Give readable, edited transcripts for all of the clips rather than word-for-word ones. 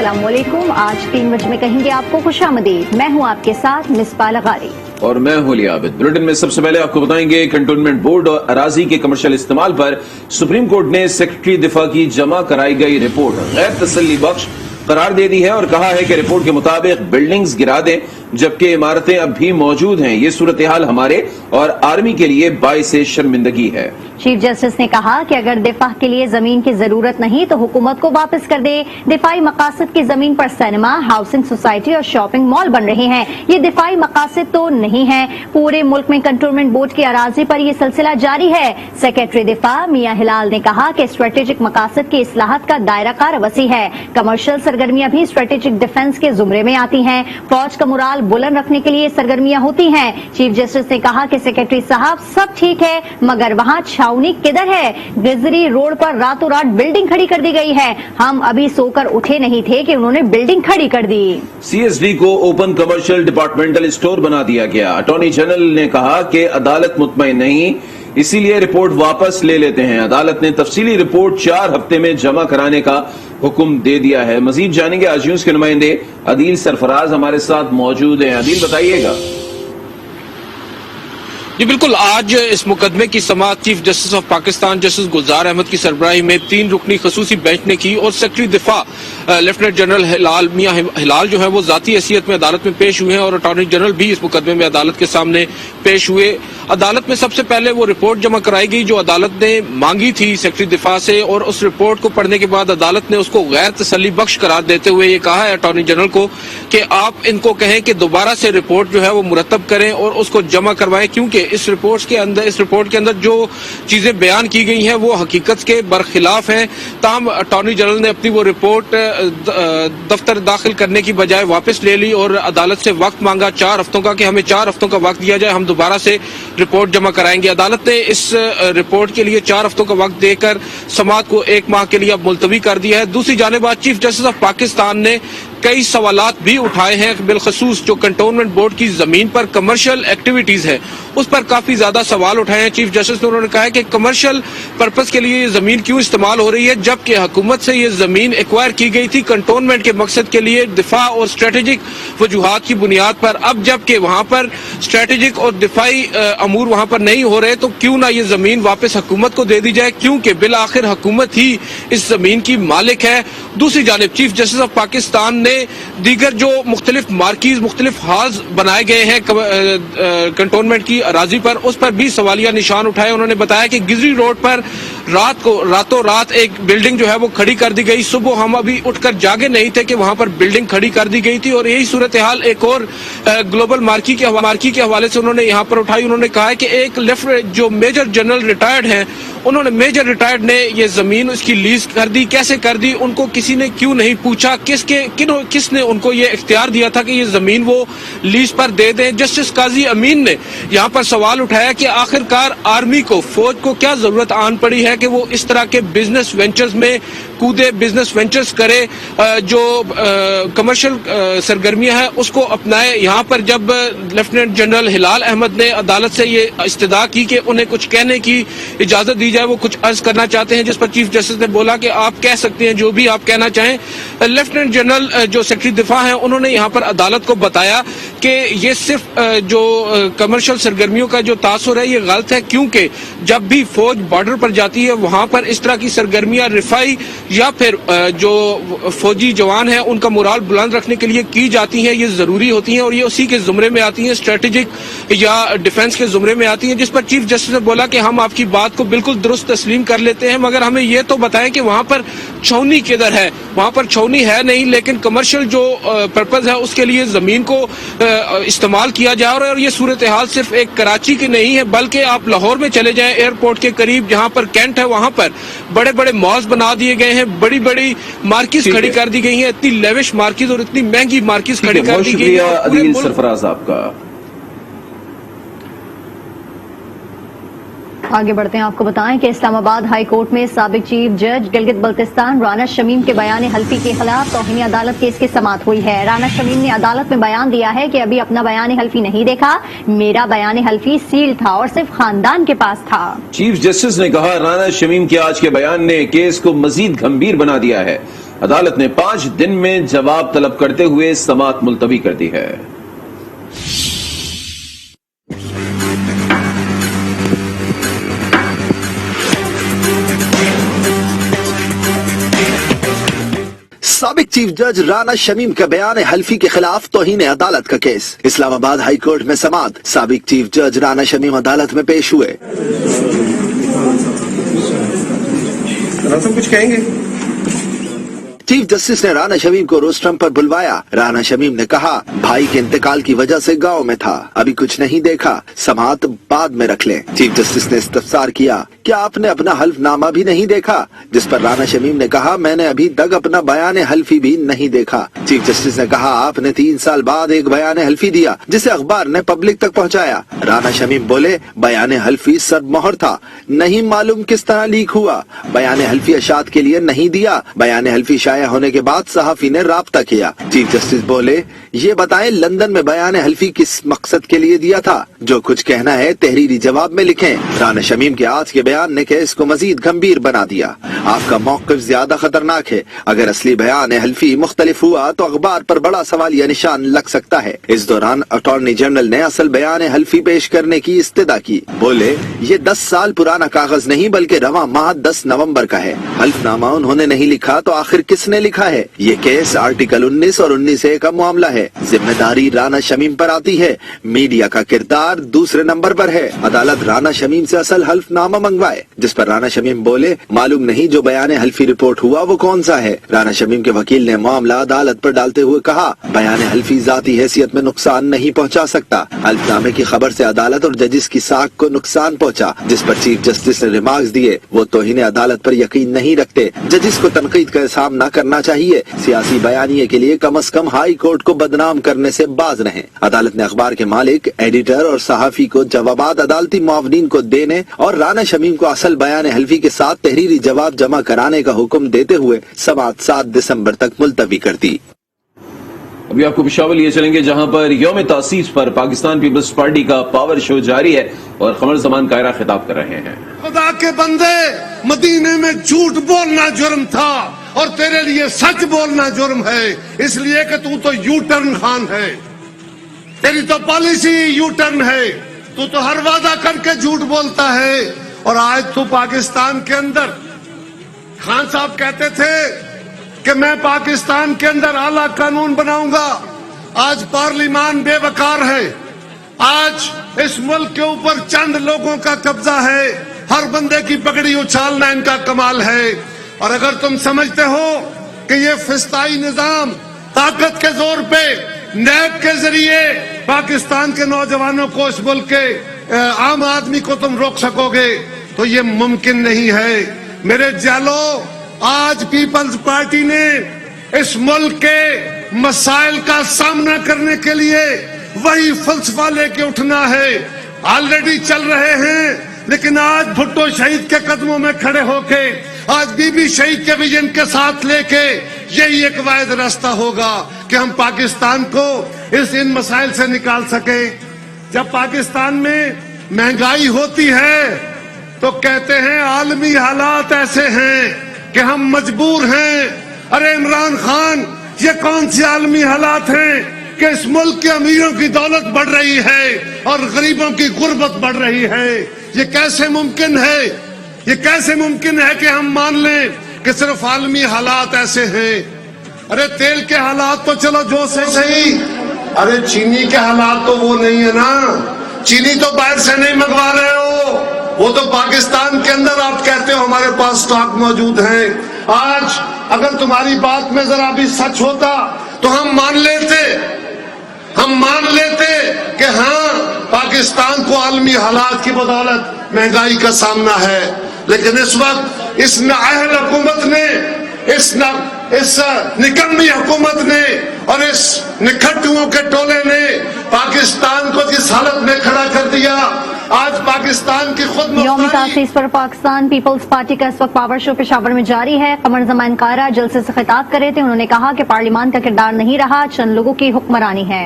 अस्सलाम वालेकुम। आज 3 बजे में कहेंगे आपको खुशामदीद। मैं हूं आपके साथ मिसबा लगारी और मैं हूं अली आबिद। बुलेटिन में सबसे पहले आपको बताएंगे कंटोनमेंट बोर्ड और अराजी के कमर्शियल इस्तेमाल पर सुप्रीम कोर्ट ने सेक्रेटरी दिफा की जमा कराई गई रिपोर्ट गैर तसल्ली बख्श करार दे दी है और कहा है कि रिपोर्ट के मुताबिक बिल्डिंग्स गिरा दें जबकि इमारतें अब भी मौजूद हैं। ये सूरत हाल हमारे और आर्मी के लिए बाइसे शर्मिंदगी है। चीफ जस्टिस ने कहा कि अगर दिफा के लिए जमीन की जरूरत नहीं तो हुकूमत को वापस कर दे। दिफाई मकासद की जमीन पर सिनेमा, हाउसिंग सोसाइटी और शॉपिंग मॉल बन रहे हैं। ये दिफाई मकासद तो नहीं है। पूरे मुल्क में कंटोनमेंट बोर्ड की अराजी पर यह सिलसिला जारी है। सेक्रेटरी दिफा मियां हिलाल ने कहा कि स्ट्रेटेजिक मकासद की इस्लाहत का दायरा कार वसी है। कमर्शियल सरगर्मियां भी स्ट्रेटेजिक डिफेंस के जुमरे में आती हैं। फौज का मुराल बुलंद रखने के लिए सरगर्मियां होती हैं। चीफ जस्टिस ने कहा कि सेक्रेटरी साहब सब ठीक है मगर वहां छावनी किधर है? ग्रिजरी रोड पर रातों रात बिल्डिंग खड़ी कर दी गई है। हम अभी सोकर उठे नहीं थे कि उन्होंने बिल्डिंग खड़ी कर दी। CSD को ओपन कमर्शियल डिपार्टमेंटल स्टोर बना दिया गया। अटॉर्नी जनरल ने कहा कि अदालत मुतमईन नहीं, इसीलिए रिपोर्ट वापस ले लेते हैं। अदालत ने तफसीली रिपोर्ट 4 हफ्ते में जमा कराने का हुक्म दे दिया है। मजीद जानेंगे आज न्यूज के नुमाइंदे अदील सरफराज हमारे साथ मौजूद हैं। अदील बताइएगा। जी बिल्कुल, आज इस मुकदमे की समाअत chief justice of Pakistan justice Gulzar Ahmed की सरबराही में 3 रुकनी खसूसी बेंच ने की और सेक्रेटरी दिफा लेफ्टिनेंट जनरल मियां हिलाल जो है वो जाती हैसियत में अदालत में पेश हुए हैं और अटॉर्नी जनरल भी इस मुकदमे में अदालत के सामने पेश हुए। अदालत में सबसे पहले वो रिपोर्ट जमा कराई गई जो अदालत ने मांगी थी सेक्रेटरी दिफा से और उस रिपोर्ट को पढ़ने के बाद अदालत ने उसको गैर तसल्ली बख्श करार देते हुए ये कहा है अटॉर्नी जनरल को कि आप इनको कहें कि दोबारा से रिपोर्ट जो है वो मुरतब करें और उसको जमा करवाएं, क्योंकि इस रिपोर्ट के अंदर जो चीजें बयान की गई हैं वो हकीकत के बरखिलाफ हैं। ताहम अटॉर्नी जनरल ने अपनी वो रिपोर्ट दफ्तर दाखिल करने की बजाय वापस ले ली और अदालत से वक्त मांगा 4 हफ्तों का कि हमें 4 हफ्तों का वक्त दिया जाए, हम दोबारा से रिपोर्ट जमा कराएंगे। अदालत ने इस रिपोर्ट के लिए 4 हफ्तों का वक्त देकर समाअत को 1 माह के लिए अब मुलतवी कर दिया है। दूसरी जानिब चीफ जस्टिस ऑफ पाकिस्तान ने कई सवालात भी उठाए हैं, बिलखसूस जो कंटोनमेंट बोर्ड की जमीन पर कमर्शियल एक्टिविटीज है उस पर काफी ज्यादा सवाल उठाए हैं चीफ जस्टिस ने। उन्होंने कहा है कि कमर्शियल पर्पस के लिए ये जमीन क्यों इस्तेमाल हो रही है जबकि हुकूमत से ये जमीन एक्वायर की गई थी कंटोनमेंट के मकसद के लिए, दिफा और स्ट्रेटेजिक वजूहात की बुनियाद पर। अब जबकि वहां पर स्ट्रेटेजिक और दिफाई अमूर वहां पर नहीं हो रहे तो क्यों ना ये जमीन वापस हुकूमत को दे दी जाए, क्योंकि बिल आखिर हुकूमत ही इस जमीन की मालिक है। दूसरी जानिब चीफ जस्टिस ऑफ पाकिस्तान ने दीगर जो मुख्तलिफ मार्कीज मुख्तलिफ हाल्स बनाए गए हैं कंटोनमेंट की अराजी पर उस पर भी सवालिया निशान उठाए। उन्होंने बताया कि गिजरी रोड पर रातों रात एक बिल्डिंग जो है वो खड़ी कर दी गई। सुबह हम अभी उठकर जागे नहीं थे कि वहां पर बिल्डिंग खड़ी कर दी गई थी और यही सूरत हाल एक और ग्लोबल मार्की के हवाले से उन्होंने यहाँ पर उठाई। उन्होंने कहा कि एक लेफ्ट जो मेजर जनरल रिटायर्ड हैं उन्होंने मेजर रिटायर्ड ने ये जमीन उसकी लीज कर दी। कैसे कर दी? उनको किसी ने क्यों नहीं पूछा? किसने उनको ये इख्तियार दिया था कि ये जमीन वो लीज पर दे दें? जस्टिस काजी अमीन ने यहाँ पर सवाल उठाया कि आखिरकार आर्मी को, फौज को क्या जरूरत आन पड़ी है कि वो इस तरह के बिजनेस वेंचर्स में कूदे, बिजनेस वेंचर्स करे, जो कमर्शियल सरगर्मियां हैं उसको अपनाए। यहाँ पर जब लेफ्टिनेंट जनरल हिलाल अहमद ने अदालत से ये इस्तदा की कि उन्हें कुछ कहने की इजाजत दी जाए, वो कुछ अर्ज करना चाहते हैं, जिस पर चीफ जस्टिस ने बोला कि आप कह सकते हैं जो भी आप कहना चाहें। लेफ्टिनेंट जनरल जो सेक्रेटरी दिफा हैं उन्होंने यहाँ पर अदालत को बताया कि ये सिर्फ जो कमर्शियल सरगर्मियों का जो तासुर है ये गलत है, क्योंकि जब भी फौज बॉर्डर पर जाती है वहां पर इस तरह की सरगर्मियां रिफाई या फिर जो फौजी जवान हैं उनका मुराल बुलंद रखने के लिए की जाती हैं, ये जरूरी होती हैं और ये उसी के जुमरे में आती हैं, स्ट्रेटेजिक या डिफेंस के जुमरे में आती हैं। जिस पर चीफ जस्टिस ने बोला कि हम आपकी बात को बिल्कुल दुरुस्त तस्लीम कर लेते हैं मगर हमें ये तो बताएं कि वहां पर छावनी किधर है? वहां पर छावनी है नहीं, लेकिन कमर्शियल जो पर्पज है उसके लिए जमीन को इस्तेमाल किया जा रहा है। और ये सूरत हाल सिर्फ एक कराची की नहीं है बल्कि आप लाहौर में चले जाएं एयरपोर्ट के करीब जहां पर कैंट है वहां पर बड़े बड़े मॉल्स बना दिए गए हैं, बड़ी बड़ी मार्केट्स खड़ी कर दी गई हैं, इतनी लेविश मार्केट और इतनी महंगी मार्केट्स खड़ी कर दी गई है। अदील सरफराज आपका। आगे बढ़ते हैं, आपको बताएं कि इस्लामाबाद हाई कोर्ट में साबिक चीफ जज गिलगित बल्तिस्तान राना शमीम के बयान हल्फी के खिलाफ तौहीन अदालत केस की समाअत हुई है। राना शमीम ने अदालत में बयान दिया है कि अभी अपना बयान हल्फी नहीं देखा, मेरा बयान हल्फी सील था और सिर्फ खानदान के पास था। चीफ जस्टिस ने कहा राना शमीम के आज के बयान ने केस को मजीद गंभीर बना दिया है। عدالت نے 5 دن میں جواب طلب کرتے ہوئے سماعت ملتوی کر دی ہے۔ سابق چیف جج رانا شمیم کا بیان حلفی کے خلاف توہین عدالت کا کیس، اسلام آباد ہائی کورٹ میں سماعت، سابق چیف جج رانا شمیم عدالت میں پیش ہوئے۔ کچھ کہیں گے؟ چیف جسٹس نے رانا شمیم کو روسٹرم پر بلوایا۔ رانا شمیم نے کہا بھائی کے انتقال کی وجہ سے گاؤں میں تھا، ابھی کچھ نہیں دیکھا، سماعت بعد میں رکھ لیں۔ چیف جسٹس نے استفسار کیا کیا آپ نے اپنا حلف نامہ بھی نہیں دیکھا، جس پر رانا شمیم نے کہا میں نے ابھی تک اپنا بیان حلفی بھی نہیں دیکھا۔ چیف جسٹس نے کہا آپ نے 3 سال بعد ایک بیان حلفی دیا جسے اخبار نے پبلک تک پہنچایا۔ رانا شمیم بولے بیان حلفی سرد مہر تھا، نہیں معلوم کس طرح لیک ہوا، بیان حلفی اشاعت کے لیے نہیں دیا، بیان حلفی شائع ہونے کے بعد صحافی نے رابطہ کیا۔ چیف جسٹس بولے یہ بتائیں لندن میں بیان حلفی کس مقصد کے لیے دیا تھا، جو کچھ کہنا ہے تحریری جواب میں لکھیں۔ رانا شمیم کے آج کے بیان نے کیس کو مزید گمبھیر بنا دیا۔ آپ کا موقف زیادہ خطرناک ہے، اگر اصلی بیان حلفی مختلف ہوا تو اخبار پر بڑا سوالیہ نشان لگ سکتا ہے۔ اس دوران اٹارنی جنرل نے اصل بیان حلفی پیش کرنے کی استدعا کی، بولے یہ 10 سال پرانا کاغذ نہیں بلکہ رواں ماہ 10 نومبر کا ہے، حلف نامہ انہوں نے نہیں لکھا تو آخر کس نے لکھا ہے؟ یہ کیس آرٹیکل 19 اور 19A کا معاملہ ہے، ذمہ داری رانا شمیم پر آتی ہے، میڈیا کا کردار دوسرے نمبر پر ہے۔ عدالت رانا شمیم سے اصل حلف نامہ منگوائے، جس پر رانا شمیم بولے معلوم نہیں جو بیان حلفی رپورٹ ہوا وہ کون سا ہے۔ رانا شمیم کے وکیل نے معاملہ عدالت پر ڈالتے ہوئے کہا بیان حلفی ذاتی حیثیت میں نقصان نہیں پہنچا سکتا، حلف نامے کی خبر سے عدالت اور ججز کی ساکھ کو نقصان پہنچا۔ جس پر چیف جسٹس نے ریمارکس دیے وہ توہین عدالت پر یقین نہیں رکھتے، ججز کو تنقید کا سامنا کرنا چاہیے، سیاسی بیانیے کے لیے کم از کم ہائی کورٹ کو بدنام کرنے سے باز رہیں۔ عدالت نے اخبار کے مالک، ایڈیٹر اور صحافی کو جوابات عدالتی معاونین کو دینے اور رانا شمیم کو اصل بیان حلفی کے ساتھ تحریری جواب جمع کرانے کا حکم دیتے ہوئے سماعت 7 دسمبر تک ملتوی کر دی۔ ابھی آپ کو پشاور لیے چلیں گے جہاں پر یوم تاسیس پر پاکستان پیپلز پارٹی کا پاور شو جاری ہے اور قمر زمان کائرہ خطاب کر رہے ہیں۔ خدا کے بندے، مدینے میں جھوٹ بولنا جرم تھا اور تیرے لیے سچ بولنا جرم ہے، اس لیے کہ تو یو ٹرن خان ہے، تیری تو پالیسی یو ٹرن ہے، تو ہر وعدہ کر کے جھوٹ بولتا ہے۔ اور آج تو پاکستان کے اندر خان صاحب کہتے تھے کہ میں پاکستان کے اندر اعلیٰ قانون بناؤں گا، آج پارلیمان بے وقار ہے، آج اس ملک کے اوپر چند لوگوں کا قبضہ ہے، ہر بندے کی پگڑی اچھالنا ان کا کمال ہے۔ اور اگر تم سمجھتے ہو کہ یہ فسطائی نظام طاقت کے زور پہ نیب کے ذریعے پاکستان کے نوجوانوں کو، اس ملک کے عام آدمی کو تم روک سکو گے تو یہ ممکن نہیں ہے۔ میرے جالو، آج پیپلز پارٹی نے اس ملک کے مسائل کا سامنا کرنے کے لیے وہی فلسفہ لے کے اٹھنا ہے، آلریڈی چل رہے ہیں، لیکن آج بھٹو شہید کے قدموں میں کھڑے ہو کے، آج بی بی شہید کے ویژن کے ساتھ لے کے یہی ایک واحد راستہ ہوگا کہ ہم پاکستان کو ان مسائل سے نکال سکیں۔ جب پاکستان میں مہنگائی ہوتی ہے تو کہتے ہیں عالمی حالات ایسے ہیں کہ ہم مجبور ہیں۔ ارے عمران خان، یہ کون سی عالمی حالات ہیں کہ اس ملک کے امیروں کی دولت بڑھ رہی ہے اور غریبوں کی غربت بڑھ رہی ہے؟ یہ کیسے ممکن ہے؟ یہ کیسے ممکن ہے کہ ہم مان لیں کہ صرف عالمی حالات ایسے ہیں؟ ارے تیل کے حالات تو چلو جو سے صحیح، ارے چینی کے حالات تو وہ نہیں ہے نا، چینی تو باہر سے نہیں منگوا رہے ہو، وہ تو پاکستان کے اندر آپ کہتے ہو ہمارے پاس سٹاک موجود ہیں۔ آج اگر تمہاری بات میں ذرا بھی سچ ہوتا تو ہم مان لیتے کہ ہاں پاکستان کو عالمی حالات کی بدولت مہنگائی کا سامنا ہے، لیکن اس وقت اس نااہل حکومت نے، اس نکمی حکومت نے اور اس نکھٹوؤں کے ٹولے نے پاکستان کو جس حالت میں کھڑا کر دیا، آج پاکستان کی خود یوم تاسیس پر پاکستان پیپلز پارٹی کا اس وقت پاور شو پشاور میں جاری ہے۔ قمر زمان کائرہ جلسے سے خطاب کر رہے تھے، انہوں نے کہا کہ پارلیمان کا کردار نہیں رہا، چند لوگوں کی حکمرانی ہے۔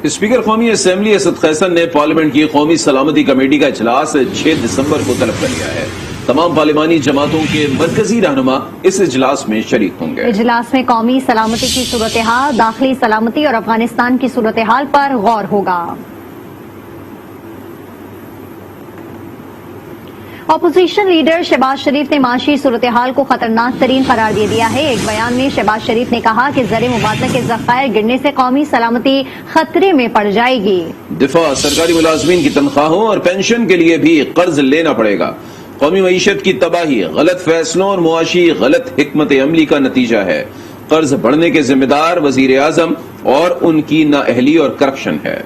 اسپیکر قومی اسمبلی اسد خیسن نے پارلیمنٹ کی قومی سلامتی کمیٹی کا اجلاس 6 دسمبر کو طلب کر لیا ہے۔ तमाम पार्लिमानी जमातों के मरकजी रहनुमा इस इजलास में शरीक होंगे। इजलास में कौमी सलामती की सूरत हाल, दाखिली सलामती और अफगानिस्तान की सूरत हाल पर गौर होगा। अपोजिशन लीडर शहबाज शरीफ ने माशी सूरत हाल को खतरनाक तरीन करार दे दिया है। एक बयान में शहबाज शरीफ ने कहा कि ज़र मुबादला के ज़खायर गिरने से कौमी सलामती खतरे में पड़ जाएगी। दिफा सरकारी मुलाजमीन की तनख्वाहों और पेंशन के लिए भी कर्ज लेना पड़ेगा। कौमी मईशत की तबाही गलत फैसलों और मुआशी गलत हिकमत अमली का नतीजा है। कर्ज बढ़ने के जिम्मेदार वजीर आजम और उनकी नाअहली और करप्शन है।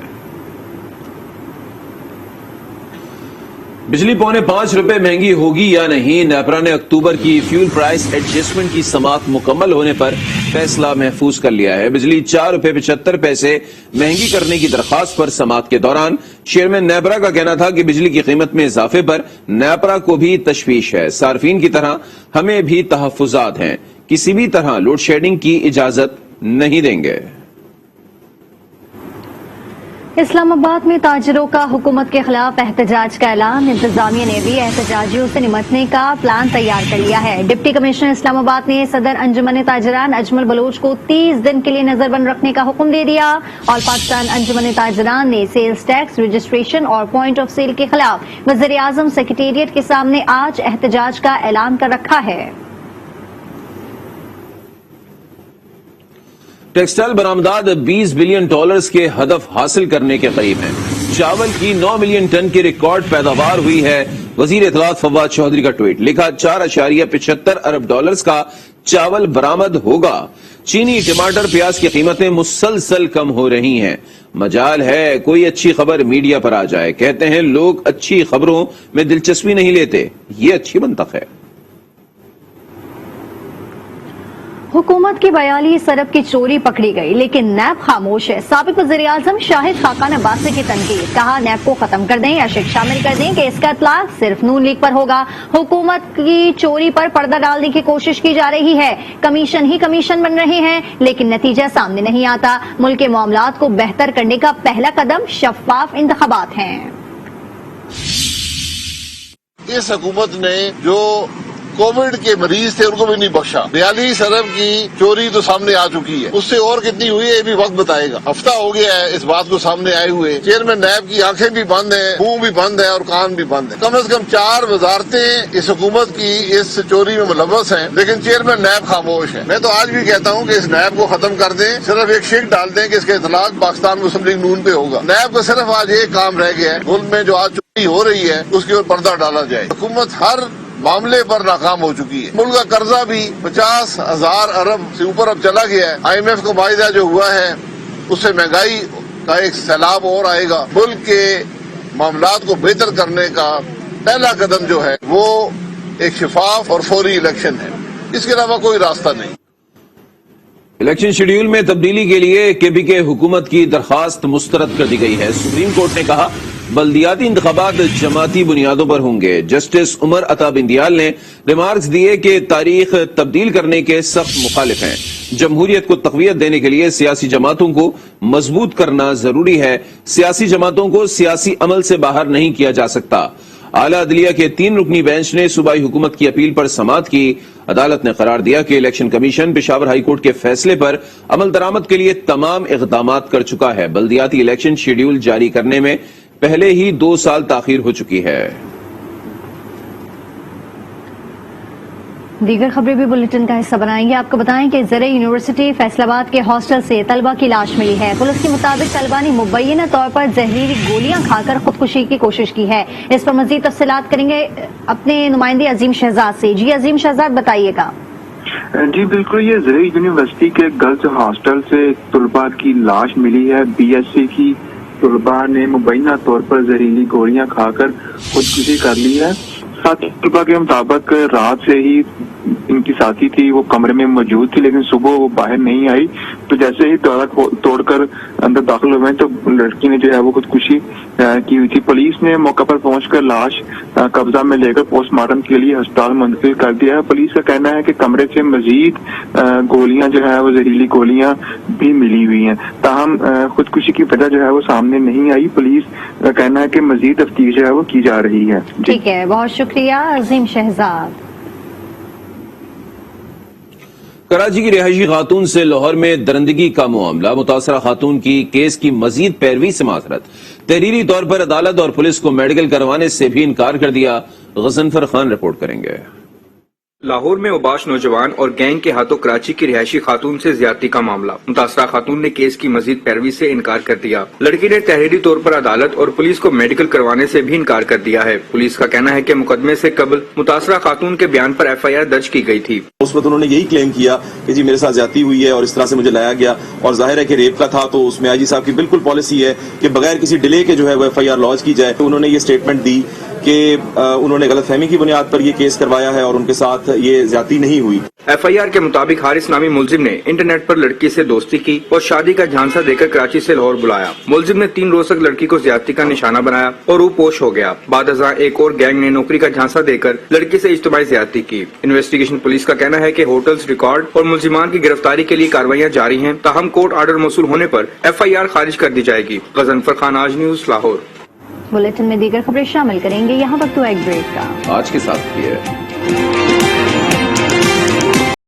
बिजली ₹5.5 महंगी होगी या नहीं, नेपरा ने अक्टूबर की फ्यूल प्राइस एडजस्टमेंट की समाअत मुकम्मल होने पर फैसला महफूज कर लिया है। बिजली ₹4.75 महंगी करने की दरखास्त पर समाअत के दौरान चेयरमैन नेपरा का कहना था कि बिजली की कीमत में इजाफे पर नेपरा को भी तशवीश है। सार्फिन की तरह हमें भी तहफ्फुजात हैं, किसी भी तरह लोड शेडिंग की इजाजत नहीं देंगे। इस्लामाबाद में ताजिरों का हुकूमत के खिलाफ एहतजाज का ऐलान। इंतजामिया ने भी एहतजाजियों से निमटने का प्लान तैयार कर लिया है। डिप्टी कमिश्नर इस्लामाबाद ने सदर अंजुमन ताजिरान अजमल बलोच को 30 दिन के लिए नजरबंद रखने का हुक्म दे दिया। ऑल पाकिस्तान अंजुमन ताजिरान ने सेल्स टैक्स रजिस्ट्रेशन और पॉइंट ऑफ सेल के खिलाफ वज़ीर आज़म सेक्रेटेरिएट के सामने आज एहतजाज का ऐलान कर रखा है। टेक्सटाइल बरामदात $20 बिलियन के हदफ हासिल करने के करीब हैं। चावल की 9 मिलियन टन की रिकॉर्ड पैदावार हुई है। वजीर इत्तलात फवाद चौधरी का ट्वीट, लिखा $4.75 अरब का चावल बरामद होगा। चीनी, टमाटर, प्याज की कीमतें मुसलसल कम हो रही हैं। मजाल है कोई अच्छी खबर मीडिया पर आ जाए। कहते हैं लोग अच्छी खबरों में दिलचस्पी नहीं लेते, ये अच्छी मंतक है। हुकूमत की 42 अरब की चोरी पकड़ी गई, लेकिन नैब खामोश है। साबिक वज़ीर आज़म शाहिद खाकान अब्बासी की तनकीद, कहा नैब को खत्म कर दें या शिक शामिल कर दें कि इसका इतलाक सिर्फ नून लीग पर होगा। हुकूमत की चोरी पर पर्दा डालने की कोशिश की जा रही है। कमीशन ही कमीशन बन रहे हैं, लेकिन नतीजा सामने नहीं आता। मुल्क के मामलात को बेहतर करने का पहला कदम शफाफ इंतखाबात हैं। इस हुकूमत ने जो कोविड के मरीज थे उनको भी नहीं बख्शा। 42 अरब की चोरी तो सामने आ चुकी है, उससे और कितनी हुई है ये भी वक्त बताएगा। हफ्ता हो गया है इस बात को सामने आए हुए। चेयरमैन नैब की आंखें भी बंद है, मुंह भी बंद है और कान भी बंद है। कम से कम 4 वजारतें इस हुकूमत की इस चोरी में मुलव्वस हैं, लेकिन चेयरमैन नैब खामोश है। मैं तो आज भी कहता हूँ कि इस नैब को खत्म कर दें, सिर्फ एक शिक डाल दें कि इसका इतलाक पाकिस्तान मुस्लिम लीग नून पे होगा। नैब को सिर्फ आज एक काम रह गया है, मुल्क में जो आज चोरी हो रही है उसकी ओर पर्दा डाला जाए। हुकूमत हर मामले पर नाकाम हो चुकी है। मुल्क का कर्जा भी 50,000 अरब से ऊपर अब चला गया है। IMF का वायदा जो हुआ है उससे महंगाई का एक सैलाब और आएगा। मुल्क के मामलात को बेहतर करने का पहला कदम जो है वो एक शफाफ और फौरी इलेक्शन है, इसके अलावा कोई रास्ता नहीं। इलेक्शन शेड्यूल में तब्दीली के लिए KPK हुकूमत की दरखास्त मुस्तरद कर दी गई है। सुप्रीम कोर्ट ने कहा बल्दियाती इंतखाबात जमाती बुनियादों पर होंगे। जस्टिस उमर अता बिंदियाल ने रिमार्क्स दिए कि तारीख तब्दील करने के सख्त मुखालिफ हैं। जमहूरियत को तक़वियत देने के लिए सियासी जमातों को मजबूत करना जरूरी है। सियासी जमातों को सियासी अमल से बाहर नहीं किया जा सकता। आला अदलिया के 3 रुकनी बेंच ने सूबाई हुकूमत की अपील पर समाअत की। अदालत ने करार दिया कि election commission Peshawar high court के फैसले पर अमल दरामद के लिए तमाम इक़दामात कर चुका है। बल्दियाती इलेक्शन शेड्यूल जारी करने में पहले ही 2 साल ताखीर हो चुकी है। दीगर खबरें भी बुलेटिन का हिस्सा बनाएंगे। आपको बताएं कि ज़र यूनिवर्सिटी फैसलाबाद के हॉस्टल से तलबा की लाश मिली है। पुलिस के मुताबिक तलबा ने मुबैना तौर पर जहरीली गोलियां खाकर खुदकुशी की कोशिश की है। इस पर मजीद तफसीलात करेंगे अपने नुमाइंदे अजीम शहजाद से। जी अजीम शहजाद, बताइएगा। जी बिल्कुल, ये ज़र यूनिवर्सिटी के गर्ल्स हॉस्टल से तलबा की लाश मिली है। BSc की तलबा ने मुबैना तौर पर जहरीली गोलियां खाकर खुदकुशी कर ली है। साथ ही तलबा के मुताबिक रात से ही इनकी साथी थी वो कमरे में मौजूद थी, लेकिन सुबह वो बाहर नहीं आई। तो जैसे ही ताला तोड़कर अंदर दाखिल हुए तो लड़की ने जो है वो खुदकुशी की हुई थी। पुलिस ने मौके पर पहुंचकर लाश कब्जा में लेकर पोस्टमार्टम के लिए अस्पताल मुंतकिल कर दिया है। पुलिस का कहना है कि कमरे से मजीद गोलियां जो है वो जहरीली गोलियां भी मिली हुई हैं, ताहम खुदकुशी की वजह जो है वो सामने नहीं आई। पुलिस का कहना है कि मजीद तफ्तीश जो है वो की जा रही है। ठीक है, बहुत शुक्रिया अजीम शहजाद। कराची की रिहायशी खातून से लाहौर में दरिंदगी का मामला, मुतासरा खातून की केस की मजीद पैरवी से माजरत, तहरीरी तौर पर अदालत और पुलिस को मेडिकल करवाने से भी इनकार कर दिया। गजनफर खान रिपोर्ट करेंगे। लाहौर में उबाश नौजवान और गैंग के हाथों कराची की रिहायशी खातून से ज्यादती का मामला, मुतासरा खातून ने केस की मजीद पैरवी से इनकार कर दिया। लड़की ने तहरीरी तौर पर अदालत और पुलिस को मेडिकल करवाने से भी इनकार कर दिया है। पुलिस का कहना है कि मुकदमे से कबल मुतासरा खातून के बयान पर FIR दर्ज की गई थी। उस वक्त उन्होंने यही क्लेम किया कि जी मेरे साथ ज्यादती हुई है और इस तरह से मुझे लाया गया, और जाहिर है कि रेप का था, तो उसमें IG साहब की बिल्कुल पॉलिसी है कि बगैर किसी डिले के जो है वो FIR लॉन्च की जाए। तो उन्होंने ये स्टेटमेंट दी कि उन्होंने गलतफहमी की बुनियाद पर ये केस करवाया है और उनके साथ ये ज्यादती नहीं हुई। FIR के मुताबिक हारिस नामी मुलजिम ने इंटरनेट पर लड़की से दोस्ती की और शादी का झांसा देकर कराची से लाहौर बुलाया। मुलजिम ने 3 रोज तक लड़की को ज्यादती का निशाना बनाया और वो पोश हो गया। बाद अज़ां एक और गैंग ने नौकरी का झांसा देकर लड़की से इज्तिमाई ज्यादती की। इन्वेस्टिगेशन पुलिस का कहना है कि होटल्स रिकॉर्ड और मुलजिमान की गिरफ्तारी के लिए कार्रवाइयां जारी हैं, ताहम कोर्ट आर्डर मौसूल होने पर FIR खारिज कर दी जाएगी। गजनफर खान, आज न्यूज, लाहौर। बुलेटिन में दीगर खबरें शामिल करेंगे, यहाँ वक्त हुआ एक ब्रेक का। आज के साथ ये है।